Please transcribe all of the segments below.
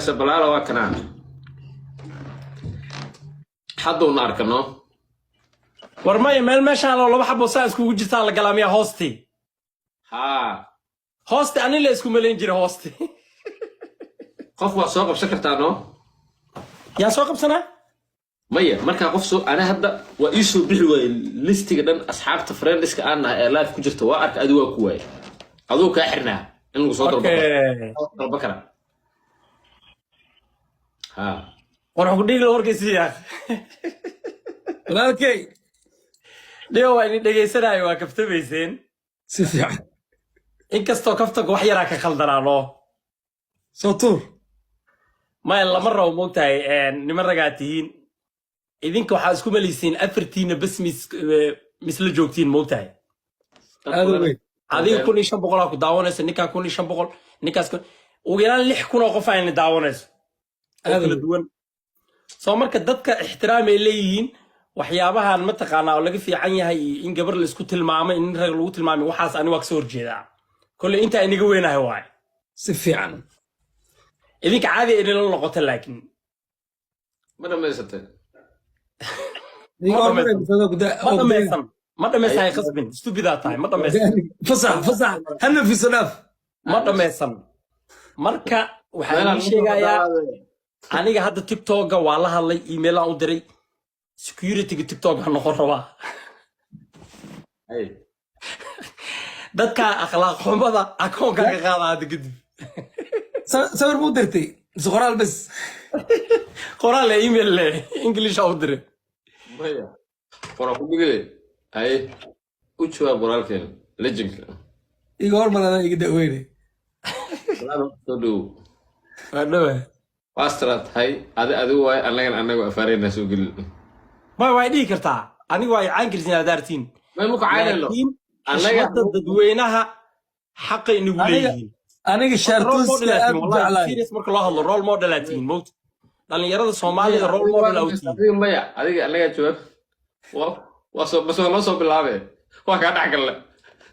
بلاله waa kanaan hadduu na arkano war meel meeshaan laba xabo saa iskugu jirtaa la galaamiya hoosti hoosti ani la isku maleyn jiray hoosti qof waa soo qabsan kartaa no yaa soo qabsanaa maya marka qof soo ana hadda waa ii soo bixi waay listiga dhan asxaabta friendiska aan ee live ku jirta waa ark adigu waa ku waay adoo ka xirnaa in lagu soo dalbo kara waxaan ku dhigi warkaysiiyaa walaalkay dhigo waa idin dhegaysanaayo waa kaftabayseen si fiican inkastoo kaftanka wax yaraa ka khaldanaano soo tuur maya lama rabo moogtahay niman ragaa tihiin idinka waxaa isku malaysiin afartiina bas misla joogtiin moogtahay adiga 1500 ku daawanaysa ninkaa 1500 ninkaas ugu yaraan 6000 qof ayna daawanayso kala duwan soo marka dadka ixtiraam ay leeyihiin waxyaabahan ma taqaanaa oo laga fiican yahay in gabar la isku tilmaamay in rag lagu tilmaamay waxaas ani waa ka soo horjeedaa kulli inta iniga weynahay waay si fiican idinka caadi idin la noqoto laakiin ma dhamaysatay ma dhamaysan qasbin stupidaa tahay ma dhamaysan fasax hana fi sanaaf ma dhamaysan marka waxaan sheegayaa aniga hadda TikTok waa la hadlay email aan u diray security TikTok aan noqon rabaa dadka akhlaaq xumada akoonka ka qaada hadda kadib sawir muu dirtay qoraal bas qoraal email le English aan u diray maya qoraal ku dhigay ay u jawaab qoraalkeen legendka iga hormarada iga daweyne soo dhow wadhawe Wastrat hay adigu way anagu afaareyna soo gal ma way dhigi kartaa anigu way caan kirsin adartiin ma muka caynaylo anaga dadweynaha xaq inagu leeyihiin aniga shartus serious marka loo hadlo role model atiin moot dhalinyarada Soomaalida role model adiga maya adiga anaga jawaab waa soo loo soo bilaabay waa ka dhaxgal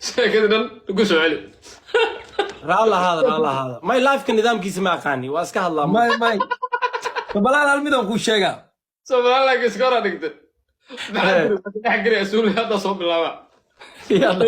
sheekadan ugu soo celi raala hada my life ka nidaamkiisa ma aqaani waa iska hadlaa may balaan hal mid aan ku sheegaa Soomaaliga iska hor dhigtay dhaxgal asuul hadda soo bilaaba yalla